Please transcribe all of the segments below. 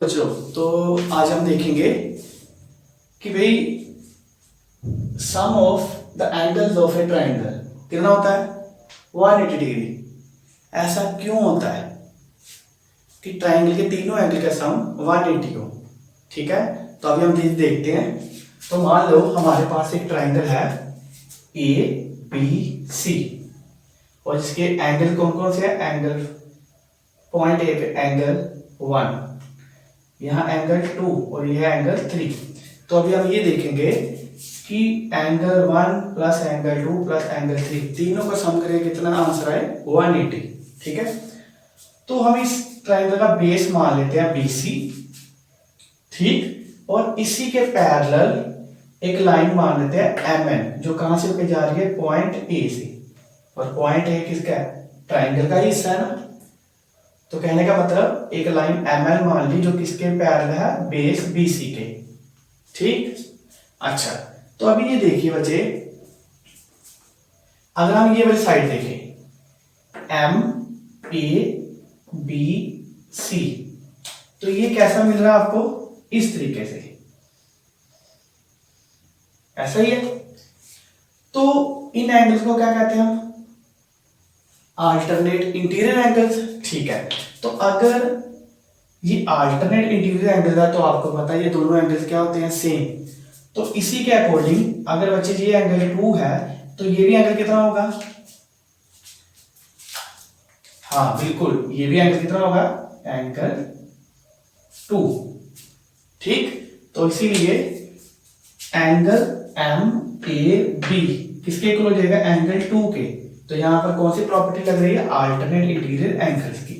बच्चों तो आज हम देखेंगे कि भाई sum of the angles of a triangle कितना होता है 180 डिग्री। ऐसा क्यों होता है कि ट्राइंगल के तीनों एंगल का सम 180 हो। ठीक है, तो अभी हम देखते हैं। तो मान लो हमारे पास एक ट्राइंगल है ए बी सी और इसके एंगल कौन कौन से हैं। एंगल पॉइंट ए पे एंगल 1, यहाँ एंगल 2 और यह एंगल 3। तो अभी हम ये देखेंगे कि angle 1 plus angle 2 plus angle 3 तीनों का सम करें कितना आंसर आए 180। ठीक है, तो हम इस ट्राइंगल का बेस मान लेते हैं BC। ठीक, और इसी के पैरेलल एक लाइन मान लेते हैं MN जो कहां से होकर जा रही है पॉइंट A से। और पॉइंट A किसका है, ट्राइंगल का ही हिस्सा है ना। तो कहने का मतलब एक लाइन ML मान ली जो किसके पैरेलल है बेस BC के। ठीक, अच्छा तो अभी ये देखिए बच्चे, अगर हम ये वाली साइड देखें MABC तो ये कैसा मिल रहा है आपको, इस तरीके से, ऐसा ही है। तो इन एंगल्स को क्या कहते हैं हम, अल्टरनेट इंटीरियर एंगल्स। ठीक है, तो अगर ये अल्टरनेट इंटीरियर एंगल है तो आपको पता है ये दोनों एंगल्स क्या होते हैं, सेम। तो इसी के अकॉर्डिंग अगर बच्चे ये एंगल 2 है तो ये भी एंगल कितना होगा, हाँ बिल्कुल ये भी एंगल कितना होगा, एंगल 2। ठीक, तो इसीलिए एंगल MAB किसके इक्वल हो जाएगा, एंगल 2 के। तो यहां पर कौन सी प्रॉपर्टी लग रही है, अल्टरनेट इंटीरियर एंगल्स की।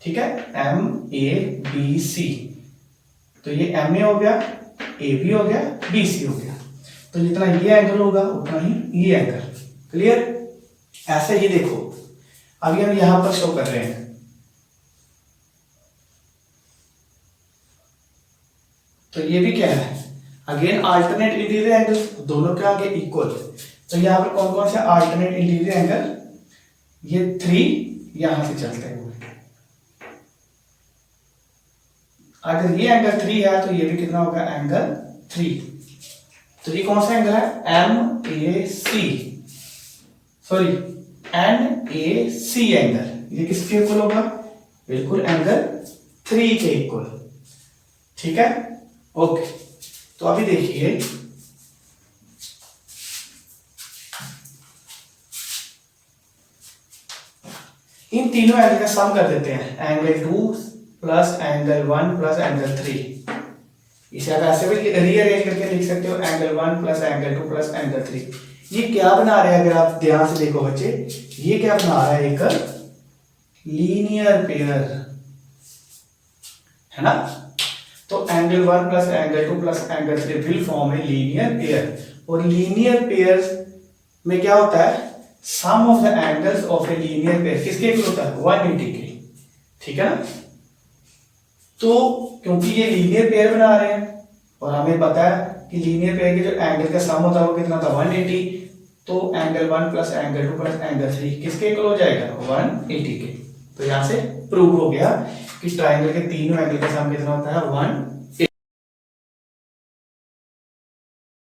ठीक है, MABC तो ये MA हो गया, AB हो गया, BC हो गया। तो जितना ये एंगल होगा उतना ही ये एंगल। क्लियर, ऐसे ही देखो अभी हम यहां पर शो कर रहे हैं। तो ये भी क्या है, अगेन अल्टरनेट इंटीरियर एंगल, दोनों के आगे इक्वल। तो यहां पर कौन कौन से अल्टरनेट इंटीरियर एंगल, ये 3 यहां से चलते हुए, अगर ये एंगल 3 है तो ये भी कितना होगा, एंगल 3। तो ये कौन सा एंगल है, MAC, सॉरी NAC एंगल, ये किसके इक्वल होगा, बिल्कुल एंगल 3 के इक्वल। ठीक है, ओके। तो अभी देखिए इन तीनों एंगल का सम कर देते हैं, angle 2 plus angle 1 plus angle 3। इसे आप ऐसे भी रीअरेंज करके लिख सकते हो, angle 1 plus angle 2 plus angle 3। ये क्या बना रहे हैं, अगर आप ध्यान से देखो बच्चे, ये क्या बना रहा है, एक लीनियर पेयर है ना। तो angle 1 plus angle 2 plus angle 3 will form a linear pair. और लीनियर पेयर में क्या होता है, sum of the angles of a linear pair किसके इक्वल होता है, 180 के। ठीक है ना, तो क्योंकि ये लीनियर पेयर बना रहे हैं और हमें पता है कि लीनियर पेयर के जो एंगल का सम होता है वो कितना था, 180। तो angle 1 plus angle 2 plus angle 3 किसके इक्वल हो जाएगा, 180 के। तो यहां से प्रूव हो गया कि ट्राइंगल के तीनों एंगल का सम कितना होता है, 180।